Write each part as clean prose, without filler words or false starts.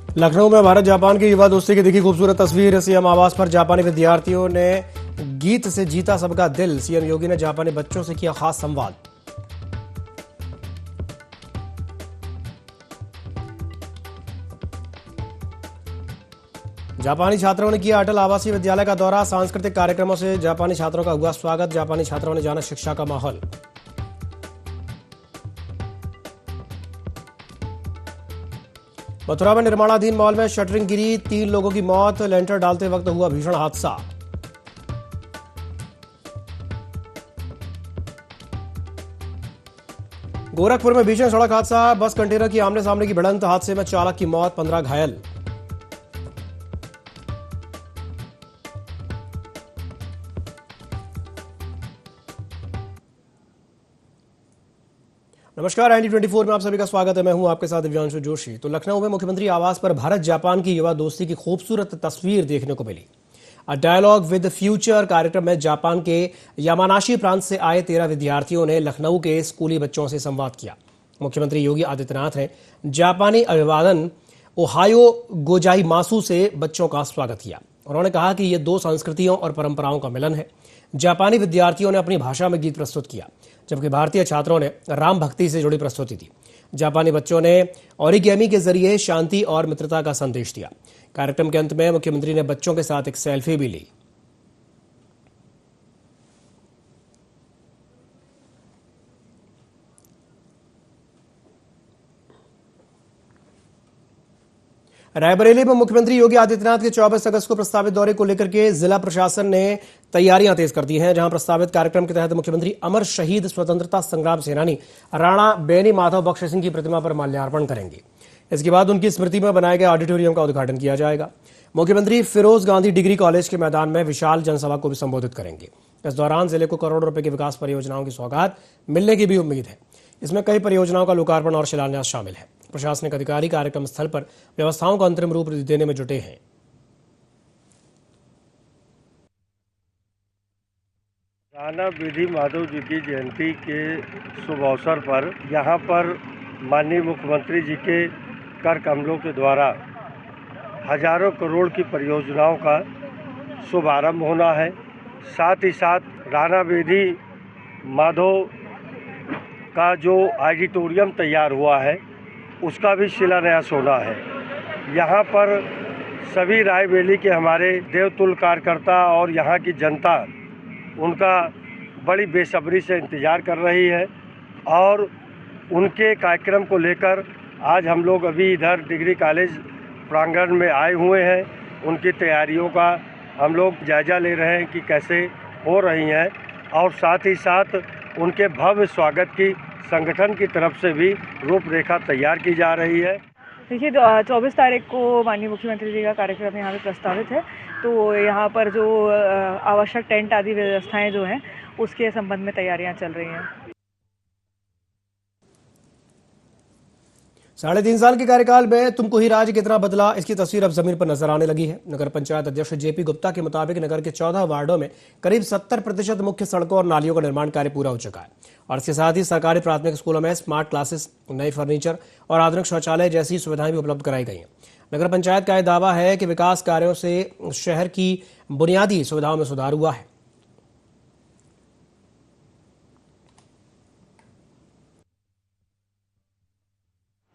लखनऊ में भारत जापान की युवा दोस्ती की दिखी खूबसूरत तस्वीर। सीएम आवास पर जापानी विद्यार्थियों ने गीत से जीता सबका दिल। सीएम योगी ने जापानी बच्चों से किया खास संवाद। जापानी छात्रों ने किया अटल आवासीय विद्यालय का दौरा। सांस्कृतिक कार्यक्रमों से जापानी छात्रों का हुआ स्वागत। जापानी छात्रों ने जाना शिक्षा का माहौल। मथुरा में निर्माणाधीन मॉल में शटरिंग गिरी, 3 लोगों की मौत। लेंटर डालते वक्त हुआ भीषण हादसा। गोरखपुर में भीषण सड़क हादसा, बस कंटेनर की आमने सामने की भिड़ंत। हादसे में चालक की मौत, 15 घायल। नमस्कार, ND24 में आप सभी का स्वागत है। मैं हूं आपके साथ दिव्यांशु जोशी। तो लखनऊ में मुख्यमंत्री आवास पर भारत जापान की युवा दोस्ती की खूबसूरत तस्वीर देखने को मिली। अ डायलॉग विद फ्यूचर कार्यक्रम में जापान के यामानाशी प्रांत से आए 13 विद्यार्थियों ने लखनऊ के स्कूली बच्चों से संवाद किया। मुख्यमंत्री योगी आदित्यनाथ ने जापानी अभिवादन ओहायो गोजाइमासु से बच्चों का स्वागत किया। उन्होंने कहा कि ये 2 संस्कृतियों और परंपराओं का मिलन है। जापानी विद्यार्थियों ने अपनी भाषा में गीत प्रस्तुत किया, जबकि भारतीय छात्रों ने राम भक्ति से जुड़ी प्रस्तुति दी। जापानी बच्चों ने ओरिगेमी के जरिए शांति और मित्रता का संदेश दिया। कार्यक्रम के अंत में मुख्यमंत्री ने बच्चों के साथ एक सेल्फी भी ली। रायबरेली में मुख्यमंत्री योगी आदित्यनाथ के 24 अगस्त को प्रस्तावित दौरे को लेकर के जिला प्रशासन ने तैयारियां तेज कर दी हैं। जहां प्रस्तावित कार्यक्रम के तहत मुख्यमंत्री अमर शहीद स्वतंत्रता संग्राम सेनानी राणा बेनी माधव बख्श सिंह की प्रतिमा पर माल्यार्पण करेंगे। इसके बाद उनकी स्मृति में बनाए गए ऑडिटोरियम का उद्घाटन किया जाएगा। मुख्यमंत्री फिरोज गांधी डिग्री कॉलेज के मैदान में विशाल जनसभा को भी संबोधित करेंगे। इस दौरान जिले को करोड़ों रुपए की विकास परियोजनाओं की सौगात मिलने की भी उम्मीद है। इसमें कई परियोजनाओं का लोकार्पण और शिलान्यास शामिल है। प्रशासनिक अधिकारी कार्यक्रम स्थल पर व्यवस्थाओं को अंतरिम रूप देने में जुटे हैं। राणा बेनी माधव जी की जयंती के शुभ अवसर पर यहाँ पर माननीय मुख्यमंत्री जी के कर कमलों के द्वारा हजारों करोड़ की परियोजनाओं का शुभारंभ होना है। साथ ही साथ राणा बेनी माधव का जो ऑडिटोरियम तैयार हुआ है उसका भी शिलान्यास होना है। यहाँ पर सभी रायबरेली के हमारे देवतुल्य कार्यकर्ता और यहाँ की जनता उनका बड़ी बेसब्री से इंतज़ार कर रही है और उनके कार्यक्रम को लेकर आज हम लोग अभी इधर डिग्री कॉलेज प्रांगण में आए हुए हैं। उनकी तैयारियों का हम लोग जायजा ले रहे हैं कि कैसे हो रही हैं और साथ ही साथ उनके भव्य स्वागत की संगठन की तरफ से भी रूपरेखा तैयार की जा रही है। देखिए, 24 तारीख को माननीय मुख्यमंत्री जी का कार्यक्रम यहाँ पे प्रस्तावित है, तो यहाँ पर जो आवश्यक टेंट आदि व्यवस्थाएं जो हैं उसके संबंध में तैयारियां चल रही हैं। 3.5 साल के कार्यकाल में तुमको ही राज्य कितना बदला, इसकी तस्वीर अब जमीन पर नजर आने लगी है। नगर पंचायत अध्यक्ष JP गुप्ता के मुताबिक नगर के 14 वार्डों में करीब 70% मुख्य सड़कों और नालियों का निर्माण कार्य पूरा हो चुका है और इसके साथ ही सरकारी प्राथमिक स्कूलों में स्मार्ट क्लासेस, नए फर्नीचर और आधुनिक शौचालय जैसी सुविधाएं भी उपलब्ध कराई गई हैं। नगर पंचायत का यह दावा है कि विकास कार्यों से शहर की बुनियादी सुविधाओं में सुधार हुआ है।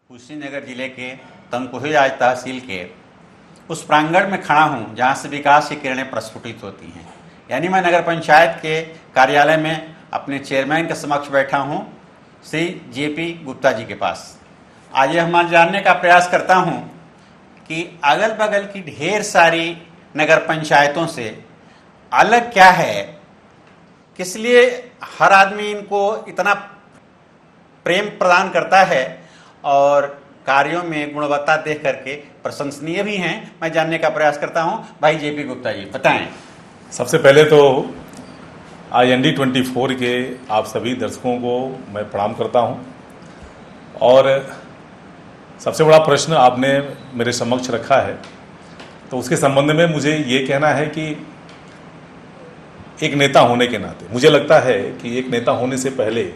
कुशीनगर जिले के तमकुहीराज तहसील के उस प्रांगण में खड़ा हूं जहां से विकास की किरणें प्रस्फुटित होती हैं। यानी मैं नगर पंचायत के कार्यालय में अपने चेयरमैन के समक्ष बैठा हूं, श्री JP गुप्ता जी के पास। आज यह मैं जानने का प्रयास करता हूं कि अगल बगल की ढेर सारी नगर पंचायतों से अलग क्या है, किस लिए हर आदमी इनको इतना प्रेम प्रदान करता है और कार्यों में गुणवत्ता देख करके प्रशंसनीय भी हैं। मैं जानने का प्रयास करता हूं। भाई JP गुप्ता जी बताएं। सबसे पहले तो ND24 के आप सभी दर्शकों को मैं प्रणाम करता हूं और सबसे बड़ा प्रश्न आपने मेरे समक्ष रखा है, तो उसके संबंध में मुझे ये कहना है कि एक नेता होने के नाते मुझे लगता है कि एक नेता होने से पहले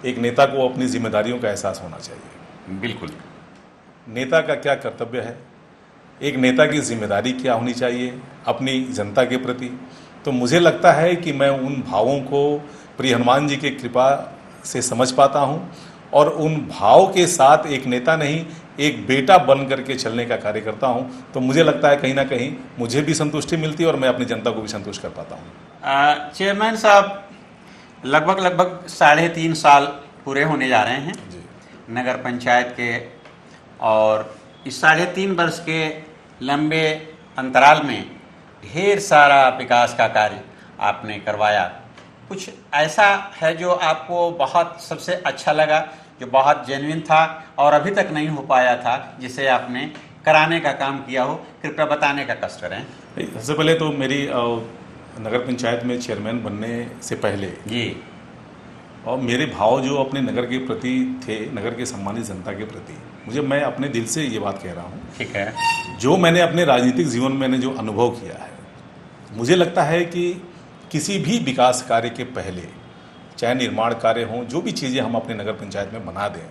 एक नेता को अपनी जिम्मेदारियों का एहसास होना चाहिए। बिल्कुल। नेता का क्या कर्तव्य है, एक नेता की जिम्मेदारी क्या होनी चाहिए अपनी जनता के प्रति। तो मुझे लगता है कि मैं उन भावों को प्रिय हनुमान जी की कृपा से समझ पाता हूँ और उन भाव के साथ एक नेता नहीं एक बेटा बन करके चलने का कार्य करता हूँ। तो मुझे लगता है कहीं ना कहीं मुझे भी संतुष्टि मिलती है और मैं अपनी जनता को भी संतुष्ट कर पाता हूँ। चेयरमैन साहब, लगभग 3.5 साल पूरे होने जा रहे हैं जी। नगर पंचायत के, और इस 3.5 वर्ष के लंबे अंतराल में ढेर सारा विकास का कार्य आपने करवाया। कुछ ऐसा है जो आपको बहुत सबसे अच्छा लगा, जो बहुत जेन्युइन था और अभी तक नहीं हो पाया था, जिसे आपने कराने का काम किया हो, कृपया बताने का कष्ट करें। सबसे पहले तो मेरी नगर पंचायत में चेयरमैन बनने से पहले जी, और मेरे भाव जो अपने नगर के प्रति थे, नगर के सम्मानित जनता के प्रति, मैं अपने दिल से ये बात कह रहा हूँ। ठीक है। जो मैंने अपने राजनीतिक जीवन में मैंने जो अनुभव किया है, मुझे लगता है कि किसी भी विकास कार्य के पहले, चाहे निर्माण कार्य हों, जो भी चीज़ें हम अपने नगर पंचायत में बना दें,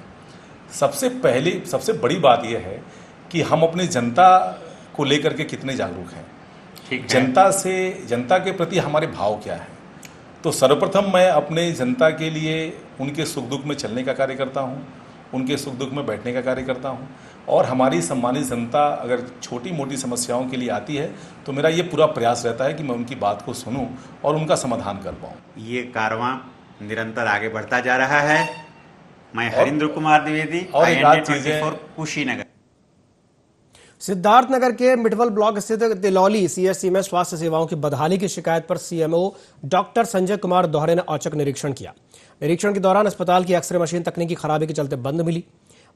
सबसे पहले सबसे बड़ी बात यह है कि हम अपनी जनता को लेकर के कितने जागरूक हैं, ठीक है। जनता के प्रति हमारे भाव क्या है। तो सर्वप्रथम मैं अपने जनता के लिए उनके सुख दुख में चलने का कार्य करता हूँ, उनके सुख दुख में बैठने का कार्य करता हूँ, और हमारी सम्मानित जनता अगर छोटी मोटी समस्याओं के लिए आती है तो मेरा ये पूरा प्रयास रहता है कि मैं उनकी बात को सुनूं और उनका समाधान कर पाऊँ। ये कारवां निरंतर आगे बढ़ता जा रहा है। मैं हरिंद्र कुमार द्विवेदी और एक आध IND चीजें 24 कुशीनगर। सिद्धार्थनगर के मिटवल ब्लॉक स्थित तिलौली CHC में स्वास्थ्य सेवाओं की बदहाली की शिकायत पर CMO डॉक्टर संजय कुमार दोहरे ने औचक निरीक्षण किया। निरीक्षण के दौरान अस्पताल की एक्सरे मशीन तकनीकी खराबी के चलते बंद मिली।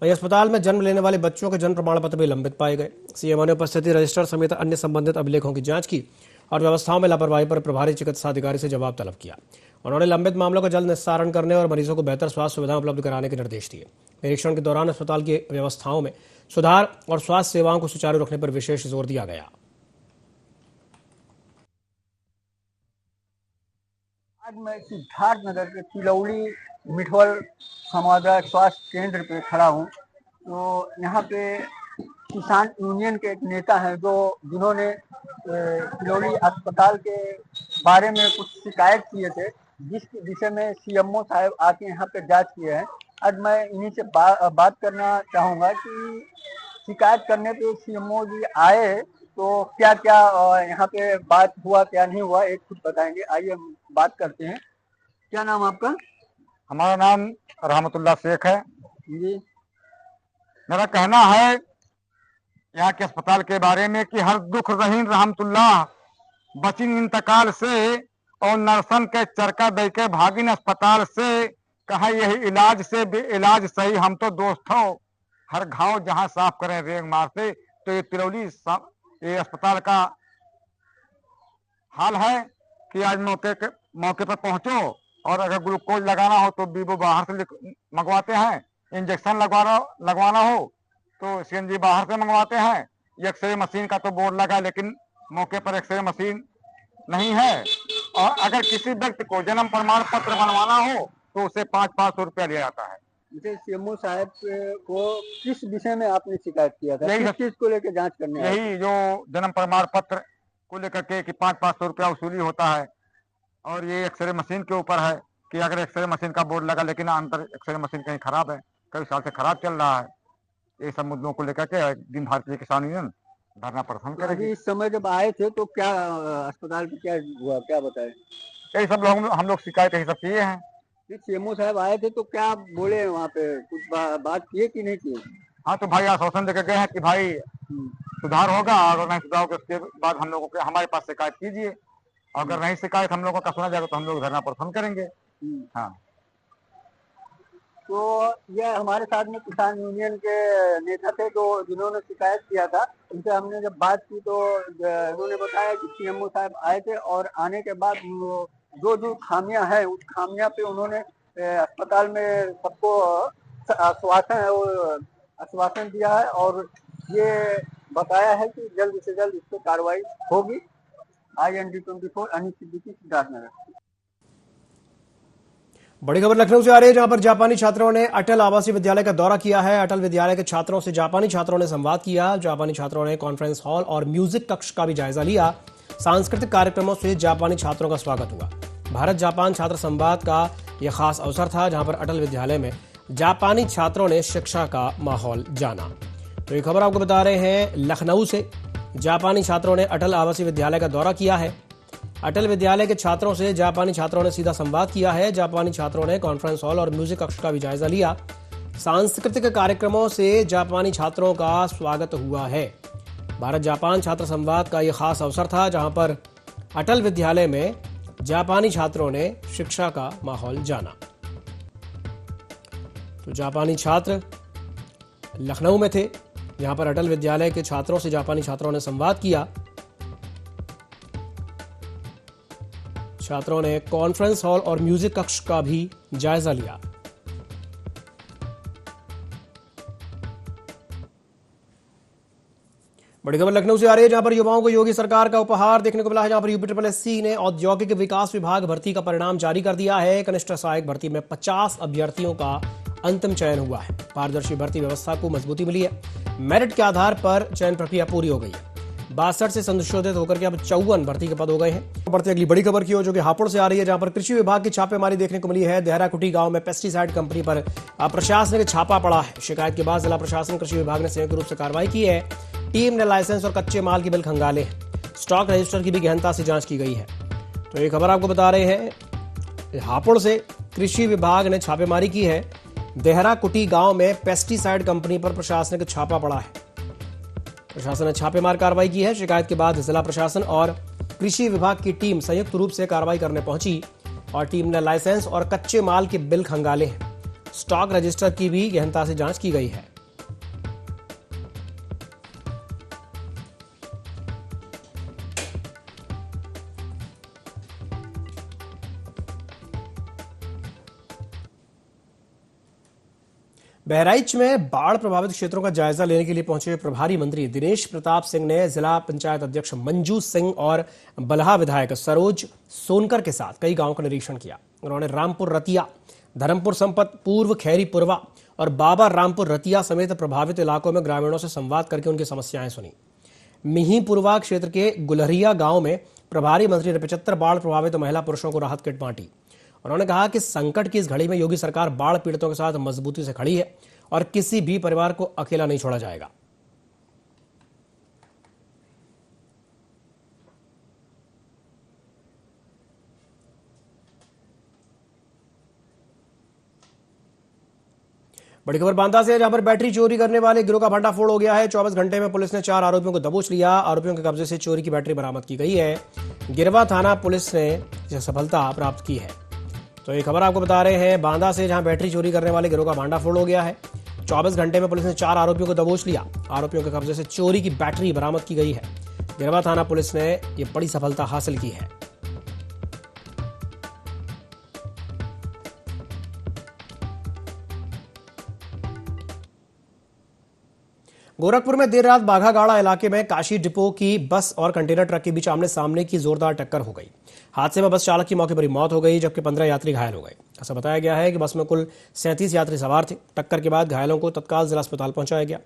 वहीं अस्पताल में जन्म लेने वाले बच्चों के जन्म प्रमाण पत्र भी लंबित पाए गए। CMO ने उपस्थिति रजिस्टर समेत अन्य संबंधित अभिलेखों की जांच की और व्यवस्थाओं में लापरवाही पर प्रभारी चिकित्सा अधिकारी से जवाब तलब किया। उन्होंने लंबित मामलों का जल्द निस्तारण करने और मरीजों को बेहतर स्वास्थ्य सुविधाएं उपलब्ध कराने के निर्देश दिए। निरीक्षण के दौरान अस्पताल की व्यवस्थाओं में सुधार और स्वास्थ्य सेवाओं को सुचारू रखने पर विशेष जोर दिया गया। आज मैं सिद्धार्थनगर के तिलौली मिठवल सामुदायिक स्वास्थ्य केंद्र पे खड़ा हूँ। तो यहाँ पे किसान यूनियन के एक नेता हैं जिन्होंने तिलौली अस्पताल के बारे में कुछ शिकायत किए थे, जिस विषय में CMO साहब आके यहाँ पे जांच किए हैं। आज मैं इन्हीं से बात करना चाहूँगा कि शिकायत करने पे CMO जी आए तो क्या क्या यहाँ पे बात हुआ, क्या नहीं हुआ, एक खुद बताएंगे। आइए हम बात करते हैं। क्या नाम आपका? हमारा नाम रहमतुल्लाह शेख है जी। मेरा कहना है यहाँ के अस्पताल के बारे में कि हर दुख रहीन रहमतुल्लाह बचिन इंतकाल से और नरसन के चरका दे के भागिन अस्पताल से, कहा यही इलाज से भी इलाज सही, हम तो दोस्त हो हर घाव जहाँ साफ करें रेग मार से। तो ये तिलौली ये अस्पताल का हाल है कि आज मौके पर पहुंचो और अगर ग्लूकोज लगाना हो तो बीबो बाहर से मंगवाते हैं, इंजेक्शन लगवाना हो तो CNG बाहर से मंगवाते हैं। एक्सरे मशीन का तो बोर्ड लगा लेकिन मौके पर एक्सरे मशीन नहीं है। और अगर किसी व्यक्ति को जन्म प्रमाण पत्र बनवाना हो तो उसे 500 रुपया लिया जाता है। जैसे CMO साहब को किस विषय में आपने शिकायत किया था? किस चीज को लेकर जांच करने? यही जो जन्म प्रमाण पत्र को लेकर के कि 500 रुपया वसूली होता है, और ये एक्सरे मशीन के ऊपर है कि अगर एक्सरे मशीन का बोर्ड लगा लेकिन अंदर एक्सरे मशीन कहीं खराब है, कई साल से खराब चल रहा है। ये सब मुद्दों को लेकर के दिन भारतीय किसान यूनियन धरना प्रदर्शन करेगी। इस समय जब आए थे तो क्या अस्पताल में क्या हुआ, क्या बताए? यही सब लोग हम लोग शिकायत यही सब किए हैं। CMO साहब आए थे तो क्या बोले वहाँ पे, कुछ बात किए कि नहीं किए? हाँ, तो भाई आश्वासन देकर गए हैं कि भाई सुधार होगा, अगर नहीं सुधार होगा उसके बाद हम लोगों के हमारे पास शिकायत कीजिए, अगर नहीं शिकायत हम लोगों का सुना जाएगा तो हम लोग धरना प्रदर्शन करेंगे। हाँ। तो यह हमारे साथ में किसान यूनियन के नेता थे तो जिन्होंने शिकायत किया था, उनसे हमने जब बात की तो उन्होंने बताया कि CMO साहब आए थे और आने के बाद जो खामियां हैं उस खामियां पे उन्होंने अस्पताल में सबको आश्वासन दिया है और ये बताया है कि जल्द से जल्द इस पर कार्रवाई होगी। IND 24 अनिल सिद्दीकी, सिद्धार्थनगर। बड़ी खबर लखनऊ से आ रही है, जहां पर जापानी छात्रों ने अटल आवासीय विद्यालय का दौरा किया है। अटल विद्यालय के छात्रों से जापानी छात्रों ने संवाद किया। जापानी छात्रों ने कॉन्फ्रेंस हॉल और म्यूजिक कक्ष का भी जायजा लिया। सांस्कृतिक कार्यक्रमों से जापानी छात्रों का स्वागत हुआ। भारत जापान छात्र संवाद का यह खास अवसर था, जहां पर अटल विद्यालय में जापानी छात्रों ने शिक्षा का माहौल जाना। तो ये खबर आपको बता रहे हैं लखनऊ से। जापानी छात्रों ने अटल आवासीय विद्यालय का दौरा किया है। अटल विद्यालय के छात्रों से जापानी छात्रों ने सीधा संवाद किया है। जापानी छात्रों ने कॉन्फ्रेंस हॉल और म्यूजिक कक्ष का भी जायजा लिया। सांस्कृतिक कार्यक्रमों से जापानी छात्रों का स्वागत हुआ है। भारत जापान छात्र संवाद का यह खास अवसर था, जहां पर अटल विद्यालय में जापानी छात्रों ने शिक्षा का माहौल जाना। तो जापानी छात्र लखनऊ में थे, जहां पर अटल विद्यालय के छात्रों से जापानी छात्रों ने संवाद किया। छात्रों ने कॉन्फ्रेंस हॉल और म्यूजिक कक्ष का भी जायजा लिया। बड़ी खबर लखनऊ से आ रही है, जहां पर युवाओं को योगी सरकार का उपहार देखने को मिला है। जहां पर यूपी ने औद्योगिक विकास विभाग भर्ती का परिणाम जारी कर दिया है। कनिष्ठ सहायक भर्ती में 50 अभ्यर्थियों का अंतिम चयन हुआ है। पारदर्शी भर्ती व्यवस्था को मजबूती मिली है। मेरिट के आधार पर चयन प्रक्रिया पूरी हो गई है। 62 से संशोधित होकर के अब 54 भर्ती के पद हो गए हैं। बढ़ते अगली बड़ी खबर की ओर, जो कि हापुड़ से आ रही है, जहां पर कृषि विभाग की छापेमारी देखने को मिली है। देहराकुटी गांव में पेस्टिसाइड कंपनी पर प्रशासनिक छापा पड़ा है। शिकायत के बाद जिला प्रशासन कृषि विभाग ने संयुक्त रूप से कार्रवाई की है। टीम ने लाइसेंस और कच्चे माल की बिल खंगाले हैं। स्टॉक रजिस्टर की भी गहनता से जांच की गई है। तो ये खबर आपको बता रहे हैं हापुड़ से। कृषि विभाग ने छापेमारी की है। देहराकुटी गांव में पेस्टिसाइड कंपनी पर प्रशासनिक छापा पड़ा है। प्रशासन ने छापेमार कार्रवाई की है। शिकायत के बाद जिला प्रशासन और कृषि विभाग की टीम संयुक्त रूप से कार्रवाई करने पहुंची और टीम ने लाइसेंस और कच्चे माल के बिल खंगाले हैं। स्टॉक रजिस्टर की भी गहनता से जांच की गई है। बहराइच में बाढ़ प्रभावित क्षेत्रों का जायजा लेने के लिए पहुंचे प्रभारी मंत्री दिनेश प्रताप सिंह ने जिला पंचायत अध्यक्ष मंजू सिंह और बलहा विधायक सरोज सोनकर के साथ कई गांवों का निरीक्षण किया। उन्होंने रामपुर रतिया, धर्मपुर संपत, पूर्व खैरी पुरवा और बाबा रामपुर रतिया समेत प्रभावित इलाकों में ग्रामीणों से संवाद करके उनकी समस्याएं सुनी। मिहीपुरवा क्षेत्र के गुलहरिया गांव में प्रभारी मंत्री ने 75 बाढ़ प्रभावित महिला पुरुषों को राहत किट बांटी। उन्होंने कहा कि संकट की इस घड़ी में योगी सरकार बाढ़ पीड़ितों के साथ मजबूती से खड़ी है और किसी भी परिवार को अकेला नहीं छोड़ा जाएगा। बड़ी खबर बांदा से, जहां पर बैटरी चोरी करने वाले गिरोह का भंडाफोड़ हो गया है। 24 घंटे में पुलिस ने 4 आरोपियों को दबोच लिया। आरोपियों के कब्जे से चोरी की बैटरी बरामद की गई है। गिरवा थाना पुलिस ने यह सफलता प्राप्त की है। तो ये खबर आपको बता रहे हैं बांदा से, जहां बैटरी चोरी करने वाले गिरोह का भांडाफोड़ हो गया है। 24 घंटे में पुलिस ने 4 आरोपियों को दबोच लिया। आरोपियों के कब्जे से चोरी की बैटरी बरामद की गई है। गिरवा थाना पुलिस ने यह बड़ी सफलता हासिल की है। गोरखपुर में देर रात बाघागाड़ा इलाके में काशी डिपो की बस और कंटेनर ट्रक के बीच आमने सामने की जोरदार टक्कर हो गई। हादसे में बस चालक की मौके पर ही मौत हो गई, जबकि 15 यात्री घायल हो गए। ऐसा बताया गया है कि बस में कुल 37 यात्री सवार थे। टक्कर के बाद घायलों को तत्काल जिला अस्पताल पहुंचाया गया,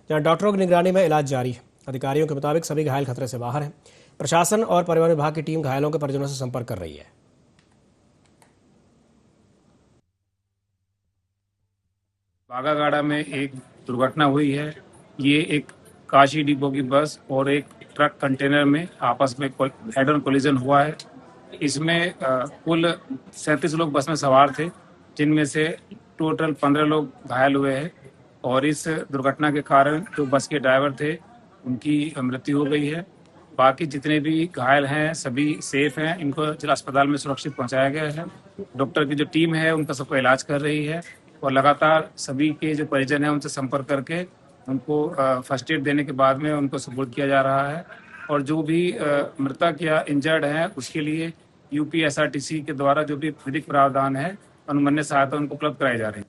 जहां डॉक्टरों की निगरानी में इलाज जारी है। अधिकारियों के मुताबिक सभी घायल खतरे से बाहर हैं। प्रशासन और परिवहन विभाग की टीम घायलों के परिजनों से संपर्क कर रही है। बाघागाड़ा में एक दुर्घटना हुई है। ये एक काशी डिपो की बस और एक ट्रक कंटेनर में आपस में हेड ऑन कोलिजन हुआ है। इसमें कुल 37 लोग बस में सवार थे, जिनमें से टोटल 15 लोग घायल हुए हैं। और इस दुर्घटना के कारण जो बस के ड्राइवर थे उनकी मृत्यु हो गई है। बाकी जितने भी घायल हैं सभी सेफ हैं। इनको जिला अस्पताल में सुरक्षित पहुंचाया गया है। डॉक्टर की जो टीम है उनका सबका इलाज कर रही है और लगातार सभी के जो परिजन हैं उनसे संपर्क करके उनको फर्स्ट एड देने के बाद में उनको सपोर्ट किया जा रहा है। और जो भी मृतक या इंजर्ड हैं उसके लिए यूपी एसआरटीसी के द्वारा जो भी विधिक प्रावधान है अनुमन्य सहायता उनको उपलब्ध कराई जा रही है।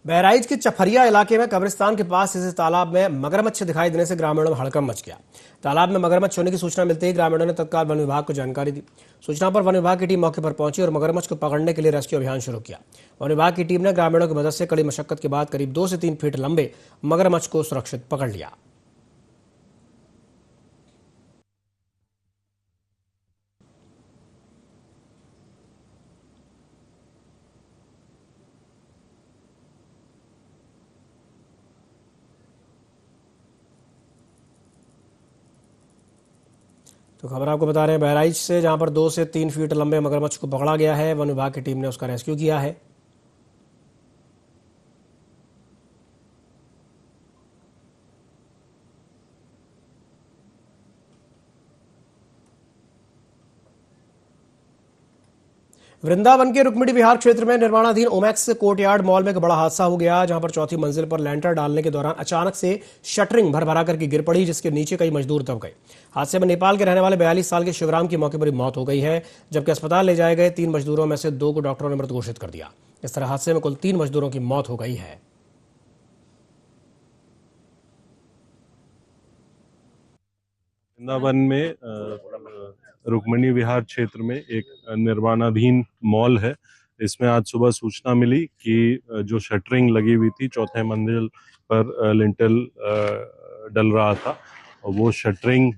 बहराइच के चफरिया इलाके में कब्रिस्तान के पास स्थित तालाब में मगरमच्छ दिखाई देने से ग्रामीणों में हड़कंप मच गया। तालाब में मगरमच्छ होने की सूचना मिलते ही ग्रामीणों ने तत्काल वन विभाग को जानकारी दी। सूचना पर वन विभाग की टीम मौके पर पहुंची और मगरमच्छ को पकड़ने के लिए रेस्क्यू अभियान शुरू किया। वन विभाग की टीम ने ग्रामीणों की मदद से कड़ी मशक्कत के बाद करीब 2 से 3 फीट लंबे मगरमच्छ को सुरक्षित पकड़ लिया। तो खबर आपको बता रहे हैं बहराइच से, जहां पर 2 से 3 फीट लंबे मगरमच्छ को पकड़ा गया है। वन विभाग की टीम ने उसका रेस्क्यू किया है। वृंदावन के रुक्मिणी विहार क्षेत्र में निर्माणाधीन ओमैक्स कोर्टयार्ड मॉल में एक बड़ा हादसा हो गया, जहां पर चौथी मंजिल पर लैंटर डालने के दौरान अचानक से शटरिंग भरभरा करके गिर पड़ी, जिसके नीचे कई मजदूर दब गए। हादसे में नेपाल के रहने वाले 42 साल के शिवराम की मौके पर ही मौत हो गई है, जबकि अस्पताल ले जाए गए 3 मजदूरों में से 2 को डॉक्टरों ने मृत घोषित कर दिया। इस तरह हादसे में कुल 3 मजदूरों की मौत हो गई है। वृंदावन में रुक्मिणी विहार क्षेत्र में एक निर्माणाधीन मॉल है। इसमें आज सुबह सूचना मिली कि जो शटरिंग लगी हुई थी, चौथे मंजिल पर लिंटल डल रहा था, वो शटरिंग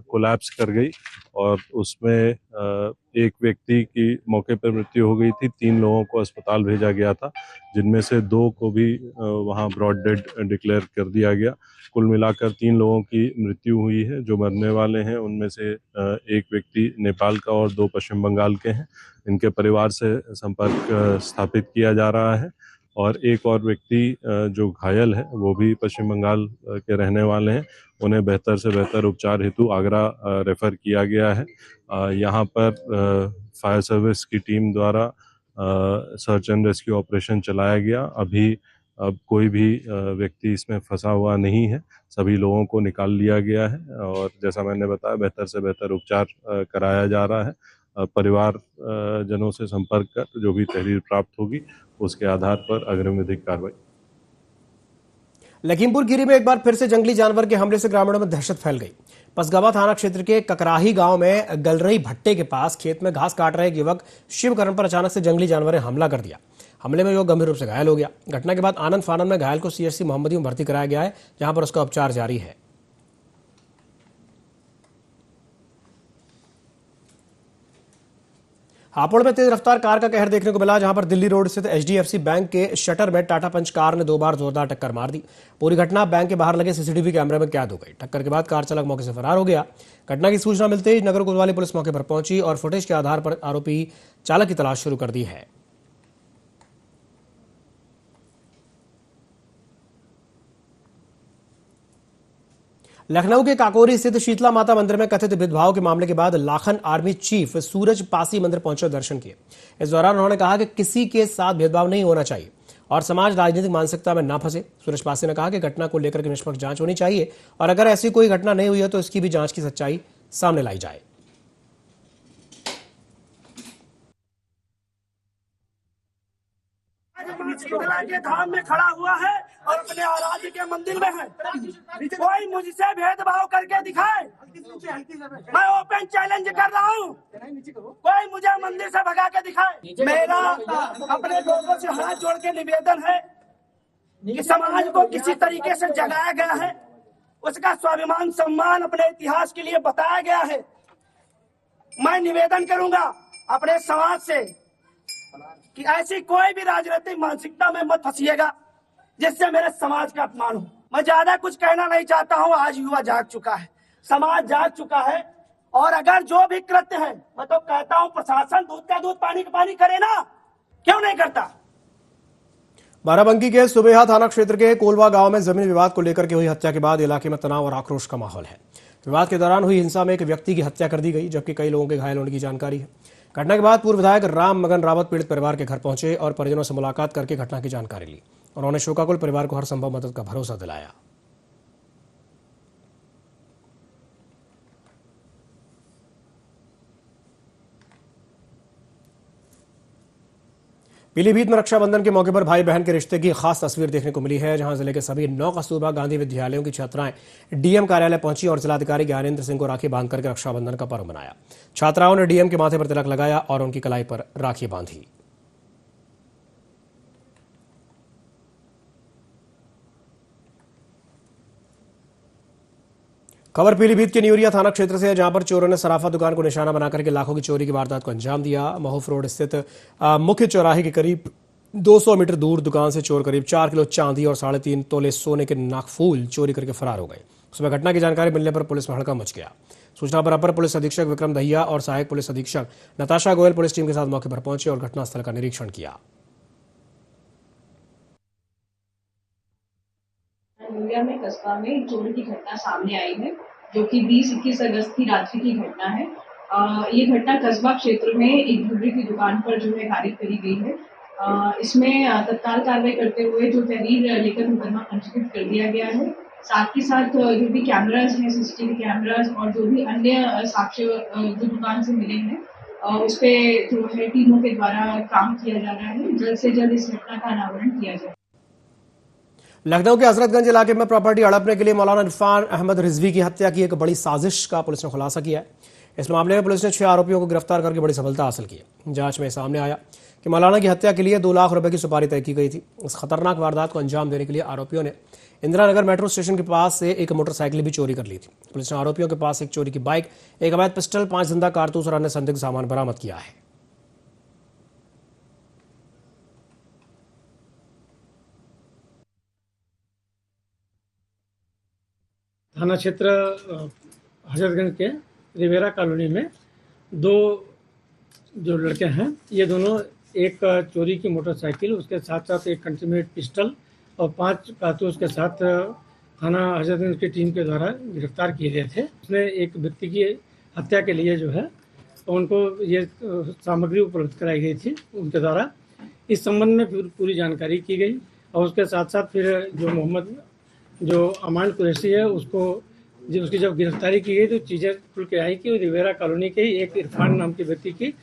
कोलैप्स कर गई और उसमें एक व्यक्ति की मौके पर मृत्यु हो गई थी। 3 लोगों को अस्पताल भेजा गया था, जिनमें से 2 को भी वहां ब्रॉड डेड डिक्लेयर कर दिया गया। कुल मिलाकर 3 लोगों की मृत्यु हुई है। जो मरने वाले हैं उनमें से एक व्यक्ति नेपाल का और 2 पश्चिम बंगाल के हैं। इनके परिवार से संपर्क स्थापित किया जा रहा है और एक और व्यक्ति जो घायल है वो भी पश्चिम बंगाल के रहने वाले हैं। उन्हें बेहतर से बेहतर उपचार हेतु आगरा रेफर किया गया है। यहाँ पर फायर सर्विस की टीम द्वारा सर्च एंड रेस्क्यू ऑपरेशन चलाया गया। अभी अब कोई भी व्यक्ति इसमें फंसा हुआ नहीं है। सभी लोगों को निकाल लिया गया है और जैसा मैंने बताया, बेहतर से बेहतर उपचार कराया जा रहा है। परिवार जनों से संपर्क कर जो भी तहरीर प्राप्त होगी उसके आधार पर अग्रिम विधिक कार्रवाई। लखीमपुर खीरी में एक बार फिर से जंगली जानवर के हमले से ग्रामीणों में दहशत फैल गई। पसगवा थाना क्षेत्र के ककराही गांव में गलरई भट्टे के पास खेत में घास काट रहे एक युवक शिवकरण पर अचानक से जंगली जानवर ने हमला कर दिया। हमले में युवक गंभीर रूप से घायल हो गया। घटना के बाद आनंद फानन में घायल को सीएचसी मोहम्मदी में भर्ती कराया गया है, जहां पर उसका उपचार जारी है। हापुड़ में तेज रफ्तार कार का कहर देखने को मिला, जहां पर दिल्ली रोड स्थित एचडीएफसी बैंक के शटर में टाटा पंच कार ने 2 बार जोरदार टक्कर मार दी। पूरी घटना बैंक के बाहर लगे सीसीटीवी कैमरे में कैद हो गई। टक्कर के बाद कार चालक मौके से फरार हो गया। घटना की सूचना मिलते ही नगर कोतवाली पुलिस मौके पर पहुंची और फुटेज के आधार पर आरोपी चालक की तलाश शुरू कर दी है। लखनऊ के काकोरी स्थित शीतला माता मंदिर में कथित भेदभाव के मामले के बाद लाखन आर्मी चीफ सूरज पासी मंदिर पहुंचे, दर्शन किए। इस दौरान उन्होंने कहा कि किसी के साथ भेदभाव नहीं होना चाहिए और समाज राजनीतिक मानसिकता में ना फंसे। सूरज पासी ने कहा कि घटना को लेकर के निष्पक्ष जांच होनी चाहिए और अगर ऐसी कोई घटना नहीं हुई है तो इसकी भी जांच की सच्चाई सामने लाई जाए। शीतला के धाम में खड़ा हुआ है और अपने आराध्य के मंदिर में है। कोई मुझसे भेदभाव करके दिखाए, मैं ओपन चैलेंज कर रहा हूँ। कोई मुझे मंदिर से भगा के दिखाए। मेरा अपने लोगों से हाथ जोड़ के निवेदन है कि समाज को किसी तरीके से जगाया गया है, उसका स्वाभिमान सम्मान अपने इतिहास के लिए बताया गया है। मैं निवेदन करूंगा अपने समाज से कि ऐसी कोई भी राजनीतिक मानसिकता में मत फंसिएगा जिससे मेरे समाज का अपमान हो। मैं ज्यादा कुछ कहना नहीं चाहता हूं। आज युवा जाग चुका है, समाज जाग चुका है और अगर जो भी कृत्य है, मैं तो कहता हूं प्रशासन दूध का दूध पानी का पानी करे ना, क्यों नहीं करता। बाराबंकी के सुबेहा थाना क्षेत्र के कोलवा गांव में जमीन विवाद को लेकर के हुई हत्या के बाद इलाके में तनाव और आक्रोश का माहौल है। विवाद के दौरान हुई हिंसा में एक व्यक्ति की हत्या कर दी गई, जबकि कई लोगों के घायल होने की जानकारी है। घटना के बाद पूर्व विधायक राम मगन रावत पीड़ित परिवार के घर पहुंचे और परिजनों से मुलाकात करके घटना की जानकारी ली। उन्होंने शोकाकुल परिवार को हर संभव मदद का भरोसा दिलाया। पीलीभीत में रक्षाबंधन के मौके पर भाई बहन के रिश्ते की खास तस्वीर देखने को मिली है, जहां जिले के सभी 9 कस्तूरबा गांधी विद्यालयों की छात्राएं डीएम कार्यालय पहुंची और जिलाधिकारी ज्ञानेंद्र सिंह को राखी बांध करके रक्षाबंधन का पर्व मनाया। छात्राओं ने डीएम के माथे पर तिलक लगाया और उनकी कलाई पर राखी बांधी। खबर पीलीभीत के न्यूरिया थाना क्षेत्र से है, जहां पर चोरों ने सराफा दुकान को निशाना बनाकर के लाखों की चोरी की वारदात को अंजाम दिया। महूफ रोड स्थित मुख्य चौराहे के करीब 200 मीटर दूर दुकान से चोर करीब 4 किलो चांदी और 3.5 तोले सोने के नागफूल चोरी करके फरार हो गए। सुबह घटना की जानकारी मिलने पर पुलिस में हड़कंप मच गया। सूचना पर अपर पुलिस अधीक्षक विक्रम दहिया और सहायक पुलिस अधीक्षक नताशा गोयल पुलिस टीम के साथ मौके पर पहुंचे और घटनास्थल का निरीक्षण किया। न्यूरिया में कस्बा में चोरी की घटना सामने आई है, जो कि 20-21 अगस्त की रात्रि की घटना है। ये घटना कस्बा क्षेत्र में एक ज्वेलरी की दुकान पर जो है कारित करी गई है। इसमें तत्काल कार्रवाई करते हुए जो तहरीर लेकर मुकदमा पंजीकृत कर दिया गया है। साथ ही साथ जो भी कैमराज हैं, सीसीटीवी कैमराज और जो भी अन्य साक्ष्य जो दुकान से मिले हैं, उस पे जो है टीमों के द्वारा काम किया जा रहा है। जल्द से जल्द इस घटना का अनावरण किया जाए। लखनऊ के हजरतगंज इलाके में प्रॉपर्टी हड़पने के लिए मौलाना इरफान अहमद रिजवी की हत्या की एक बड़ी साजिश का पुलिस ने खुलासा किया है। इस मामले में पुलिस ने 6 आरोपियों को गिरफ्तार करके बड़ी सफलता हासिल की है। जांच में सामने आया कि मौलाना की हत्या के लिए 2 लाख रुपए की सुपारी तय की गई थी। इस खतरनाक वारदात को अंजाम देने के लिए आरोपियों ने इंदिरा नगर मेट्रो स्टेशन के पास से एक मोटरसाइकिल भी चोरी कर ली थी। पुलिस ने आरोपियों के पास एक चोरी की बाइक, एक अवैध पिस्टल, 5 जिंदा कारतूस और अन्य संदिग्ध सामान बरामद किया है। थाना क्षेत्र हजरतगंज के रिवेरा कॉलोनी में 2 जो लड़के हैं, ये दोनों एक चोरी की मोटरसाइकिल, उसके साथ साथ एक कंटीन्यूट पिस्टल और 5 कारतूस के साथ थाना हजरतगंज की टीम के द्वारा गिरफ्तार किए गए थे। उसने एक व्यक्ति की हत्या के लिए जो है तो उनको ये सामग्री उपलब्ध कराई गई थी उनके द्वारा। इस संबंध में पूरी जानकारी की गई और उसके साथ साथ फिर जो अमान कुरैशी है उसकी जब गिरफ्तारी की गई तो चीज़ें खुल के आई कि रिवेरा कॉलोनी के ही एक इरफान नाम के व्यक्ति की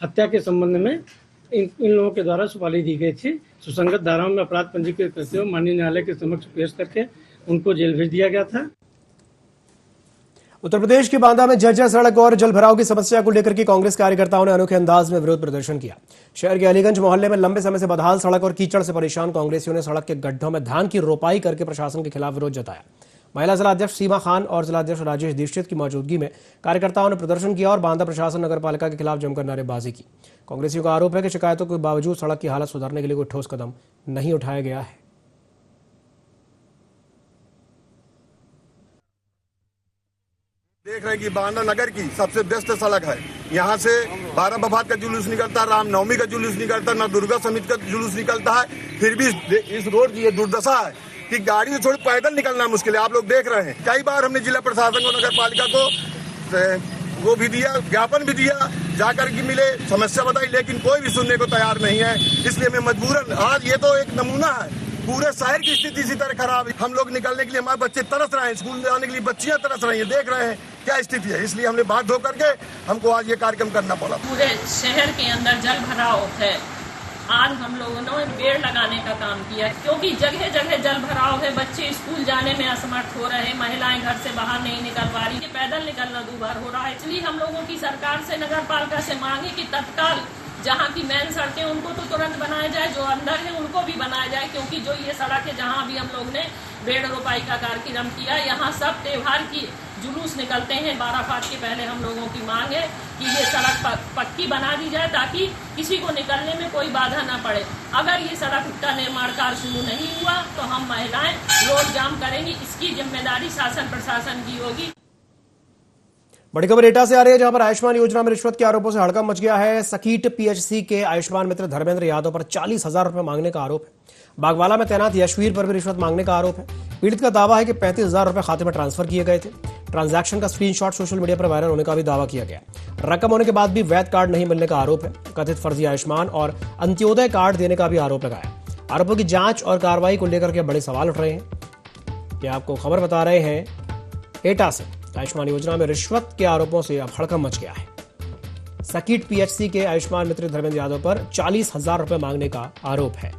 हत्या के संबंध में इन लोगों के द्वारा सुपारी दी गई थी। सुसंगत धाराओं में अपराध पंजीकृत करते हुए माननीय न्यायालय के समक्ष पेश करके उनको जेल भेज दिया गया था। उत्तर प्रदेश के बांदा में जर्जर सड़क और जलभराव की समस्या को लेकर के कांग्रेस कार्यकर्ताओं ने अनोखे अंदाज में विरोध प्रदर्शन किया। शहर के अलीगंज मोहल्ले में लंबे समय से बदहाल सड़क और कीचड़ से परेशान कांग्रेसियों ने सड़क के गड्ढों में धान की रोपाई करके प्रशासन के खिलाफ विरोध जताया। महिला जिलाध्यक्ष सीमा खान और जिलाध्यक्ष राजेश दीक्षित की मौजूदगी में कार्यकर्ताओं ने प्रदर्शन किया और बांदा प्रशासन नगर पालिका के खिलाफ जमकर नारेबाजी की। कांग्रेसियों का आरोप है कि शिकायतों के बावजूद सड़क की हालत सुधारने के लिए कोई ठोस कदम नहीं उठाया गया है। देख रहे हैं कि बांदा नगर की सबसे बेस्ट सड़क है। यहाँ से 12 बफात का जुलूस निकलता है, रामनवमी का जुलूस निकलता है, न दुर्गा समिति का जुलूस निकलता है। फिर भी इस रोड की ये दुर्दशा है कि गाड़ी से छोड़ पैदल निकलना मुश्किल है। आप लोग देख रहे हैं, कई बार हमने जिला प्रशासन को, नगर पालिका को वो भी दिया, ज्ञापन भी दिया, जाकर के मिले, समस्या बताई, लेकिन कोई भी सुनने को तैयार नहीं है। इसलिए मैं मजबूरन, आज ये तो एक नमूना है, पूरे शहर की स्थिति इसी तरह खराब है। हम लोग निकलने के लिए, हमारे बच्चे तरस रहे हैं, स्कूल जाने के लिए बच्चियां तरस रही हैं, देख रहे हैं क्या स्थिति है। इसलिए हमने बाध्य होकर के हमको आज ये कार्यक्रम करना पड़ा। पूरे शहर के अंदर जल भराव है। आज हम लोगों ने पेड़ लगाने का काम किया, क्योंकि जगह जगह जल भराव है। बच्चे स्कूल जाने में असमर्थ हो रहे हैं, महिलाएं घर से बाहर नहीं निकल पा रही, पैदल निकलना दूभर हो रहा है। इसलिए हम लोगों की सरकार से, नगर पालिका से मांगे कि तत्काल जहाँ की मेन सड़कें उनको तो तुरंत बनाया जाए, जो अंदर है उनको भी बनाया जाए, क्योंकि जो ये सड़क है जहाँ भी हम लोग ने पेड़ रोपाई का कार्यक्रम किया, यहाँ सब त्योहार की जुलूस निकलते हैं। 12 फात के पहले हम लोगों की मांग है कि ये सड़क पक्की बना दी जाए, ताकि किसी को निकलने में कोई बाधा न पड़े। अगर ये सड़क का निर्माण कार्य शुरू नहीं हुआ तो हम महिलाएं रोड जाम करेंगी। इसकी जिम्मेदारी शासन प्रशासन की होगी। बड़ी खबर एटा से आ रही है, जहां पर आयुष्मान योजना में रिश्वत के आरोपों से हड़कंप मच गया है। सकीट पीएचसी के आयुष्मान मित्र धर्मेंद्र यादव पर 40,000 रुपए मांगने का आरोप है। बागवाला में तैनात यशवीर पर भी रिश्वत मांगने का आरोप है। पीड़ित का दावा है कि 35,000 रुपए खाते में ट्रांसफर किए गए थे। ट्रांजैक्शन का स्क्रीनशॉट सोशल मीडिया पर वायरल होने का भी दावा किया गया। रकम होने के बाद भी वैध कार्ड नहीं मिलने का आरोप है। कथित फर्जी आयुष्मान और अंत्योदय कार्ड देने का भी आरोप लगाया। आरोपों की जांच और कार्रवाई को लेकर के बड़े सवाल उठ रहे हैं। ये आपको खबर बता रहे हैं एटा से। आयुष्मान योजना में रिश्वत के आरोपों से अब हड़कंप मच गया है। सकीट पीएचसी के आयुष्मान मित्र धर्मेंद्र यादव पर 40,000 रुपए मांगने का आरोप है।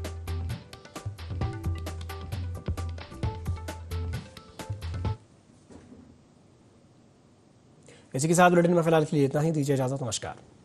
इसी के साथ बुलेटिन में फिलहाल के लिए इतना ही। दीजिए इजाजत। नमस्कार।